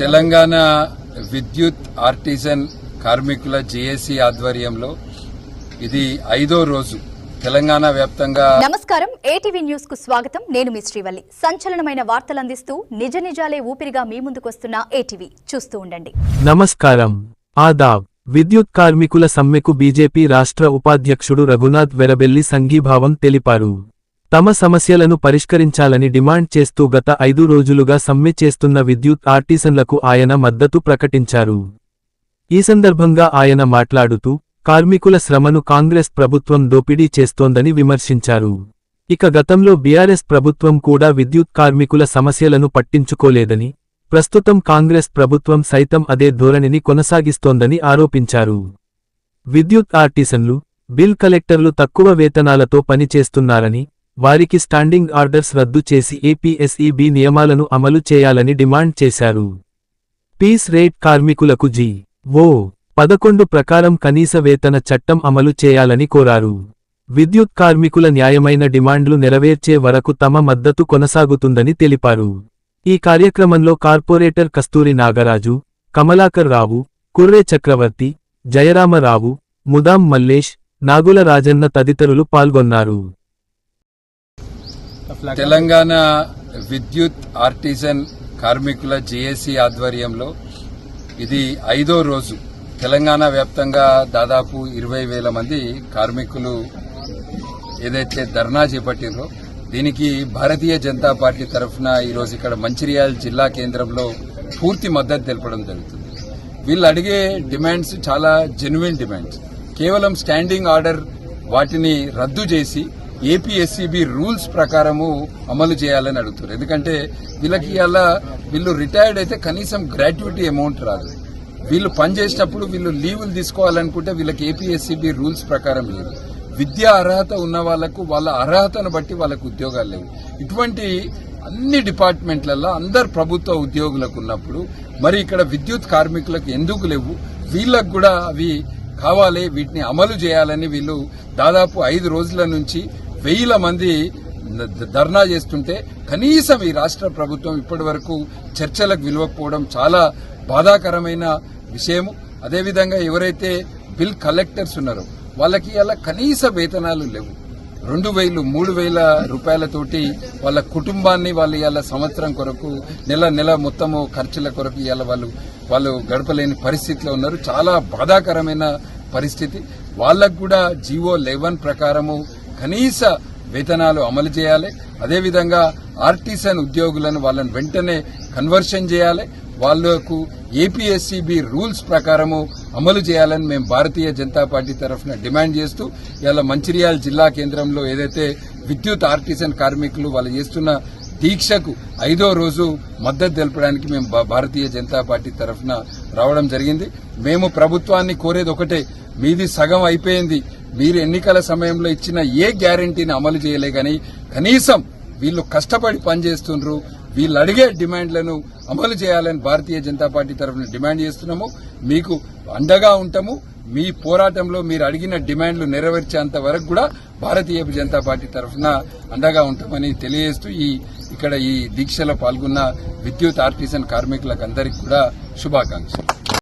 తెలంగాణ విద్యుత్ ఆర్టిజన్ కార్మికుల జేఏసీ ఆధ్వర్యంలో ఇది 5వ రోజు తెలంగాణ వ్యాప్తంగా. నమస్కారం, ఏటీవీ న్యూస్ కు స్వాగతం. నేను మీ శ్రీవల్లి. సంచలనమైన వార్తలు అందిస్తూ నిజ నిజాలే ఊపిరిగా మీ ముందుకొస్తున్న ఏటీవీ చూస్తూ ఉండండి. నమస్కారం, ఆదాబ్. విద్యుత్ కార్మికుల సమ్మెకు బీజేపీ రాష్ట్ర ఉపాధ్యక్షుడు రఘునాథ్ వెరబెల్లి సంఘీభావం తెలిపారు. తమ సమస్యలను పరిష్కరించాలని డిమాండ్ చేస్తూ గత 5 రోజులుగా సమ్మె చేస్తున్న విద్యుత్ ఆర్టిజన్లకు ఆయన మద్దతు ప్రకటించారు. ఈ సందర్భంగా ఆయన మాట్లాడుతూ కార్మికుల శ్రమను కాంగ్రెస్ ప్రభుత్వం దోపిడీ చేస్తోందని విమర్శించారు. ఇక గతంలో బీఆర్ఎస్ ప్రభుత్వం కూడా విద్యుత్ కార్మికుల సమస్యలను పట్టించుకోలేదని, ప్రస్తుతం కాంగ్రెస్ ప్రభుత్వం సైతం అదే ధోరణిని కొనసాగిస్తోందని ఆరోపించారు. విద్యుత్ ఆర్టిజన్లు, బిల్ కలెక్టర్లు తక్కువ వేతనాలతో పనిచేస్తున్నారని, వారికి స్టాండింగ్ ఆర్డర్స్ రద్దు చేసి ఏపీఎస్ఈబీ నియమాలను అమలు చేయాలని డిమాండ్ చేశారు. పీస్ రేట్ కార్మికులకు జి.ఓ. 11 ప్రకారం కనీస వేతన చట్టం అమలు చేయాలని కోరారు. విద్యుత్ కార్మికుల న్యాయమైన డిమాండ్లు నెరవేర్చే వరకు తమ మద్దతు కొనసాగుతుందని తెలిపారు. ఈ కార్యక్రమంలో కార్పొరేటర్ కస్తూరి నాగరాజు, కమలాకర్ రావు, కుర్రే చక్రవర్తి, జయరామరావు, ముదాం మల్లేష్, నాగుల రాజన్న తదితరులు పాల్గొన్నారు. తెలంగాణ విద్యుత్ ఆర్టిజన్ కార్మికుల జేఏసీ ఆధ్వర్యంలో ఇది 5వ రోజు తెలంగాణ వ్యాప్తంగా దాదాపు 20,000 మంది కార్మికులు ఏదైతే ధర్నా చేపట్టినరో దీనికి భారతీయ జనతా పార్టీ తరఫున ఈరోజు ఇక్కడ మంచిర్యాల జిల్లా కేంద్రంలో పూర్తి మద్దతు తెలపడం జరుగుతుంది. వీళ్ళు అడిగే డిమాండ్స్ చాలా జెన్యున్ డిమాండ్స్. కేవలం స్టాండింగ్ ఆర్డర్ వాటిని రద్దు చేసి ఏపీఎస్ఈబీ రూల్స్ ప్రకారము అమలు చేయాలని అడుగుతారు. ఎందుకంటే వీళ్ళకి వీళ్ళు రిటైర్డ్ అయితే కనీసం గ్రాట్యుటీ అమౌంట్ రాదు. వీళ్ళు పనిచేసేటప్పుడు వీళ్ళు లీవులు తీసుకోవాలనుకుంటే వీళ్ళకి ఏపీఎస్ఈబీ రూల్స్ ప్రకారం లేదు. విద్యా అర్హత ఉన్న వాళ్లకు వాళ్ళ అర్హతను బట్టి వాళ్ళకు ఉద్యోగాలు లేవు. ఇటువంటి అన్ని డిపార్ట్మెంట్లలో అందరు ప్రభుత్వ ఉద్యోగులకు ఉన్నప్పుడు మరి ఇక్కడ విద్యుత్ కార్మికులకు ఎందుకు లేవు? వీళ్ళకు కూడా అవి కావాలి, వీటిని అమలు చేయాలని వీళ్ళు దాదాపు 5 రోజుల నుంచి 1000 మంది ధర్నా చేస్తుంటే కనీసం ఈ రాష్ట్ర ప్రభుత్వం ఇప్పటి వరకు చర్చలకు విలువకపోవడం చాలా బాధాకరమైన విషయము. అదేవిధంగా ఎవరైతే బిల్ కలెక్టర్స్ ఉన్నారో వాళ్ళకి ఇలా కనీస వేతనాలు లేవు. 2,000, 3,000 రూపాయలతోటి వాళ్ళ కుటుంబాన్ని వాళ్ళు ఇలా సంవత్సరం కొరకు నెల మొత్తము ఖర్చుల కొరకు ఇలా వాళ్ళు గడపలేని పరిస్థితిలో ఉన్నారు. చాలా బాధాకరమైన పరిస్థితి. వాళ్ళకు కూడా జీవో 11 ప్రకారము కనీస వేతనాలు అమలు చేయాలి. అదేవిధంగా ఆర్టిజన్ ఉద్యోగులను వాళ్ళని వెంటనే కన్వర్షన్ చేయాలి. వాళ్లకు ఏపీఎస్ఈబీ రూల్స్ ప్రకారము అమలు చేయాలని మేము భారతీయ జనతా పార్టీ తరఫున డిమాండ్ చేస్తూ ఇలా మంచిర్యాల జిల్లా కేంద్రంలో ఏదైతే విద్యుత్ ఆర్టిజన్ కార్మికులు వాళ్ళు చేస్తున్న దీక్షకు 5వ రోజు మద్దతు తెలపడానికి మేము భారతీయ జనతా పార్టీ తరఫున రావడం జరిగింది. మేము ప్రభుత్వాన్ని కోరేది ఒకటే, మీది సగం అయిపోయింది. మీరు ఎన్నికల సమయంలో ఇచ్చిన ఏ గ్యారంటీని అమలు చేయలే గాని కనీసం వీళ్ళు కష్టపడి పనిచేస్తున్నారు. వీళ్ళు అడిగే డిమాండ్లను అమలు చేయాలని భారతీయ జనతా పార్టీ తరఫున డిమాండ్ చేస్తున్నాము. మీకు అండగా ఉంటాము. మీ పోరాటంలో మీరు అడిగిన డిమాండ్లు నెరవేర్చేంత వరకు కూడా భారతీయ జనతా పార్టీ తరఫున అండగా ఉంటామని తెలియజేస్తూ ఇక్కడ ఈ దీక్షలో పాల్గొన్న విద్యుత్ ఆర్టిజన్ కార్మికులకు అందరికీ కూడా శుభాకాంక్షలు.